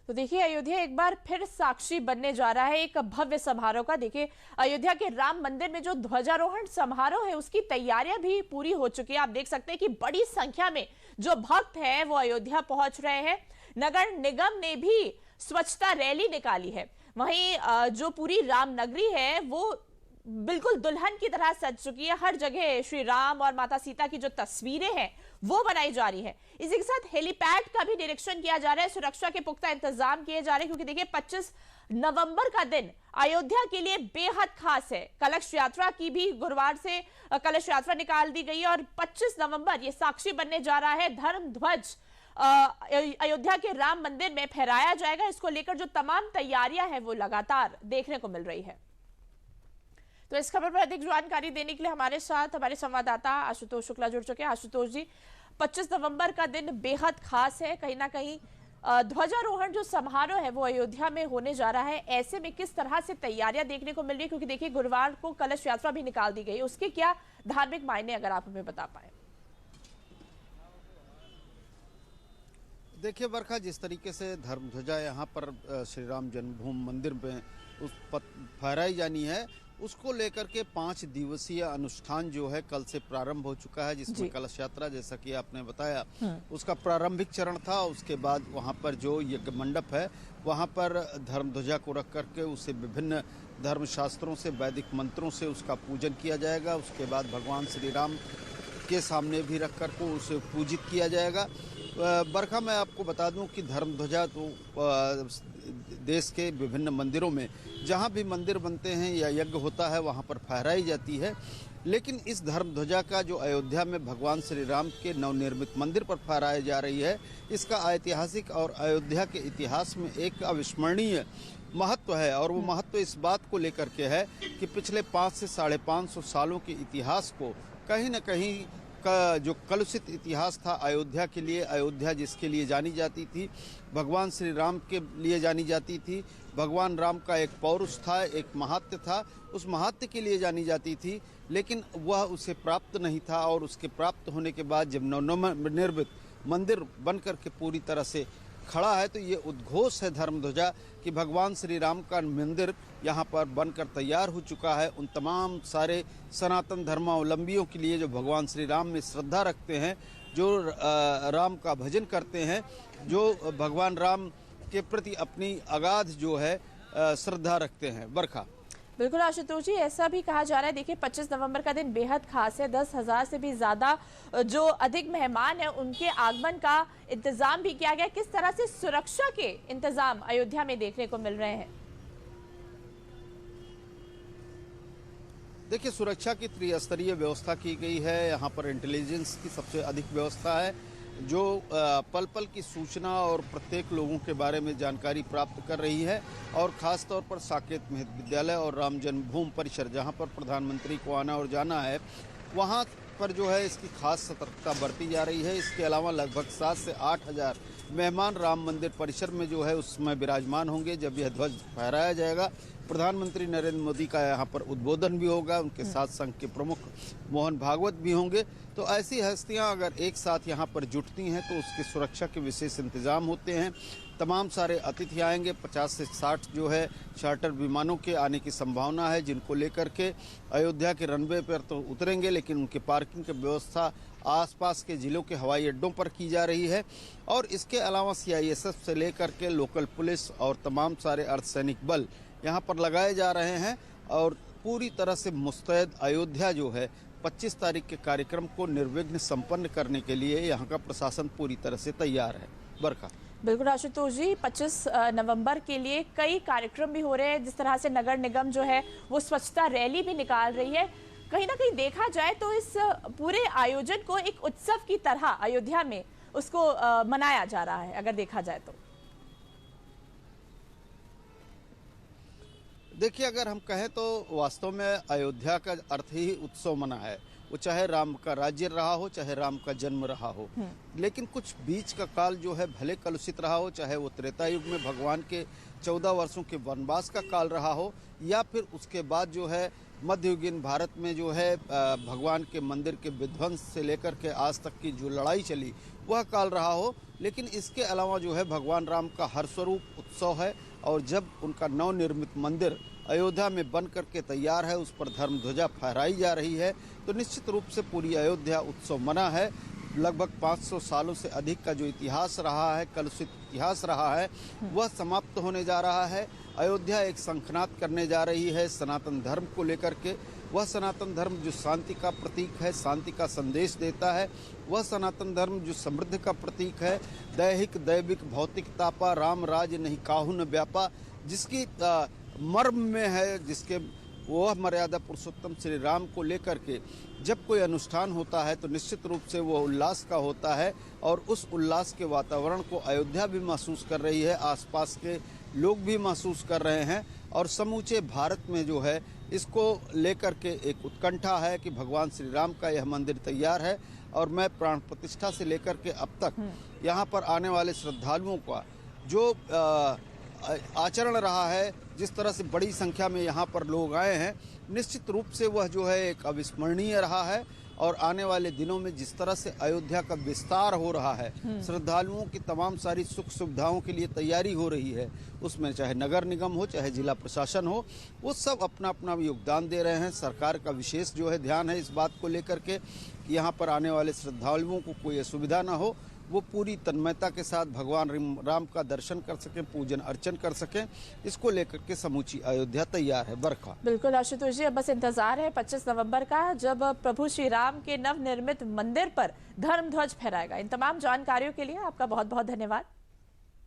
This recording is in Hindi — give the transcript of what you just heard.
तो देखिए, अयोध्या एक बार फिर साक्षी बनने जा रहा है एक भव्य समारोह का। देखिए, अयोध्या के राम मंदिर में जो ध्वजारोहण समारोह है उसकी तैयारियां भी पूरी हो चुकी है। आप देख सकते हैं कि बड़ी संख्या में जो भक्त हैं वो अयोध्या पहुंच रहे हैं। नगर निगम ने भी स्वच्छता रैली निकाली है। वहीं जो पूरी राम नगरी है वो बिल्कुल दुल्हन की तरह सज चुकी है। हर जगह श्री राम और माता सीता की जो तस्वीरें हैं वो बनाई जा रही है। इसी के साथ हेलीपैड का भी निरीक्षण किया जा रहा है। सुरक्षा के पुख्ता इंतजाम किए जा रहे हैं, क्योंकि देखिए 25 नवंबर का दिन अयोध्या के लिए बेहद खास है। कलश यात्रा की भी गुरुवार से कलश यात्रा निकाल दी गई है और 25 नवंबर ये साक्षी बनने जा रहा है। धर्म ध्वज अयोध्या के राम मंदिर में फहराया जाएगा। इसको लेकर जो तमाम तैयारियां हैं वो लगातार देखने को मिल रही है। तो इस खबर पर अधिक जानकारी देने के लिए हमारे साथ हमारे संवाददाता आशुतोष शुक्ला जुड़ चुके हैं। आशुतोष जी, 25 नवंबर का दिन बेहद खास है। कहीं ना कहीं ध्वजारोहण जो समारोह है वो अयोध्या में होने जा रहा है। ऐसे में किस तरह से तैयारियां देखने को मिल रही है, क्योंकि देखिए गुरुवार को कलश यात्रा भी निकाल दी गई, उसके क्या धार्मिक मायने अगर आप हमें बता पाए। देखिए बरखा, जिस तरीके से धर्म ध्वजा यहाँ पर श्री राम जन्मभूमि मंदिर में फहराई जानी है, उसको लेकर के 5 दिवसीय अनुष्ठान जो है कल से प्रारंभ हो चुका है, जिसमें कलश यात्रा, जैसा कि आपने बताया, उसका प्रारंभिक चरण था। उसके बाद वहाँ पर जो यज्ञ मंडप है वहाँ पर धर्म ध्वजा को रख करके उसे विभिन्न धर्म शास्त्रों से, वैदिक मंत्रों से उसका पूजन किया जाएगा। उसके बाद भगवान श्री राम के सामने भी रख कर को उसे पूजित किया जाएगा। बरखा, मैं आपको बता दूं कि धर्म ध्वजा तो देश के विभिन्न मंदिरों में जहां भी मंदिर बनते हैं या यज्ञ होता है वहां पर फहराई जाती है, लेकिन इस धर्म ध्वजा का जो अयोध्या में भगवान श्री राम के नवनिर्मित मंदिर पर फहराई जा रही है, इसका ऐतिहासिक और अयोध्या के इतिहास में एक अविस्मरणीय महत्व है। और वो महत्व इस बात को लेकर के है कि पिछले 5 से 550 सालों के इतिहास को कहीं न कहीं का जो कलुषित इतिहास था अयोध्या के लिए, अयोध्या जिसके लिए जानी जाती थी, भगवान श्री राम के लिए जानी जाती थी, भगवान राम का एक पौरुष था, एक महात्म्य था, उस महात्म्य के लिए जानी जाती थी, लेकिन वह उसे प्राप्त नहीं था। और उसके प्राप्त होने के बाद जब नवनिर्मित मंदिर बन करके पूरी तरह से खड़ा है, तो ये उद्घोष है धर्म ध्वजा कि भगवान श्री राम का मंदिर यहाँ पर बनकर तैयार हो चुका है। उन तमाम सारे सनातन धर्मावलंबियों के लिए जो भगवान श्री राम में श्रद्धा रखते हैं, जो राम का भजन करते हैं, जो भगवान राम के प्रति अपनी अगाध जो है श्रद्धा रखते हैं। बरखा, बिल्कुल आशुतोष जी, ऐसा भी कहा जा रहा है। देखिए 25 नवंबर का दिन बेहद खास है। 10,000 से भी ज्यादा जो अधिक मेहमान हैं उनके आगमन का इंतजाम भी किया गया। किस तरह से सुरक्षा के इंतजाम अयोध्या में देखने को मिल रहे हैं? देखिए, सुरक्षा की त्रिस्तरीय व्यवस्था की गई है। यहाँ पर इंटेलिजेंस की सबसे अधिक व्यवस्था है, जो पल पल की सूचना और प्रत्येक लोगों के बारे में जानकारी प्राप्त कर रही है। और ख़ास तौर पर साकेत विद्यालय और राम जन्मभूमि परिसर, जहां पर प्रधानमंत्री को आना और जाना है, वहां पर जो है इसकी खास सतर्कता बरती जा रही है। इसके अलावा लगभग 7 से 8 हज़ार मेहमान राम मंदिर परिसर में जो है उसमें विराजमान होंगे जब यह ध्वज फहराया जाएगा। प्रधानमंत्री नरेंद्र मोदी का यहाँ पर उद्बोधन भी होगा, उनके साथ संघ के प्रमुख मोहन भागवत भी होंगे। तो ऐसी हस्तियाँ अगर एक साथ यहाँ पर जुटती हैं तो उसकी सुरक्षा के विशेष इंतजाम होते हैं। तमाम सारे अतिथि आएंगे। 50 से 60 जो है चार्टर विमानों के आने की संभावना है, जिनको लेकर के अयोध्या के रनवे पर तो उतरेंगे, लेकिन उनके पार्किंग की व्यवस्था आसपास के जिलों के हवाई अड्डों पर की जा रही है। और इसके अलावा CISF से लेकर के लोकल पुलिस और तमाम सारे अर्धसैनिक बल यहाँ पर लगाए जा रहे हैं। और पूरी तरह से मुस्तैद अयोध्या जो है 25 तारीख के कार्यक्रम को निर्विघ्न संपन्न करने के लिए यहाँ का प्रशासन पूरी तरह से तैयार है। बरखा, बिल्कुल आशुतोष जी, 25 नवंबर के लिए कई कार्यक्रम भी हो रहे हैं। जिस तरह से नगर निगम जो है वो स्वच्छता रैली भी निकाल रही है। कहीं ना कहीं देखा जाए तो इस पूरे आयोजन को एक उत्सव की तरह अयोध्या में उसको मनाया जा रहा है, अगर देखा जाए तो। देखिए, अगर हम कहें तो वास्तव में अयोध्या का अर्थ ही उत्सव मना है। वो चाहे राम का राज्य रहा हो, चाहे राम का जन्म रहा हो, लेकिन कुछ बीच का काल जो है भले कलुषित रहा हो, चाहे वो त्रेता युग में भगवान के 14 वर्षों के वनवास का काल रहा हो, या फिर उसके बाद जो है मध्ययुगीन भारत में जो है भगवान के मंदिर के विध्वंस से लेकर के आज तक की जो लड़ाई चली वह काल रहा हो। लेकिन इसके अलावा जो है भगवान राम का हर स्वरूप उत्सव है, और जब उनका नवनिर्मित मंदिर अयोध्या में बन करके तैयार है, उस पर धर्म ध्वजा फहराई जा रही है, तो निश्चित रूप से पूरी अयोध्या उत्सव मना है। लगभग 500 सालों से अधिक का जो इतिहास रहा है, कलुषित इतिहास रहा है, वह समाप्त होने जा रहा है। अयोध्या एक शंखनाद करने जा रही है सनातन धर्म को लेकर के। वह सनातन धर्म जो शांति का प्रतीक है, शांति का संदेश देता है, वह सनातन धर्म जो समृद्धि का प्रतीक है। दैहिक दैविक भौतिक तापा, राम राज नहीं काहू न व्यापा, जिसकी मर्म में है, जिसके वह मर्यादा पुरुषोत्तम श्री राम को लेकर के जब कोई अनुष्ठान होता है तो निश्चित रूप से वह उल्लास का होता है, और उस उल्लास के वातावरण को अयोध्या भी महसूस कर रही है, आसपास के लोग भी महसूस कर रहे हैं, और समूचे भारत में जो है इसको लेकर के एक उत्कंठा है कि भगवान श्री राम का यह मंदिर तैयार है। और मैं प्राण प्रतिष्ठा से लेकर के अब तक यहाँ पर आने वाले श्रद्धालुओं का जो आचरण रहा है, जिस तरह से बड़ी संख्या में यहाँ पर लोग आए हैं, निश्चित रूप से वह जो है एक अविस्मरणीय रहा है। और आने वाले दिनों में जिस तरह से अयोध्या का विस्तार हो रहा है, श्रद्धालुओं की तमाम सारी सुख सुविधाओं के लिए तैयारी हो रही है, उसमें चाहे नगर निगम हो, चाहे जिला प्रशासन हो, वो सब अपना अपना योगदान दे रहे हैं। सरकार का विशेष जो है ध्यान है इस बात को लेकर के कि यहाँ पर आने वाले श्रद्धालुओं को कोई असुविधा ना हो, वो पूरी तन्मयता के साथ भगवान राम का दर्शन कर सकें, पूजन अर्चन कर सकें, इसको लेकर के समूची अयोध्या तैयार है। बरखा। बिल्कुल आशुतोष जी, अब बस इंतजार है 25 नवंबर का, जब प्रभु श्री राम के नवनिर्मित मंदिर पर धर्म ध्वज फहराएगा। इन तमाम जानकारियों के लिए आपका बहुत बहुत धन्यवाद।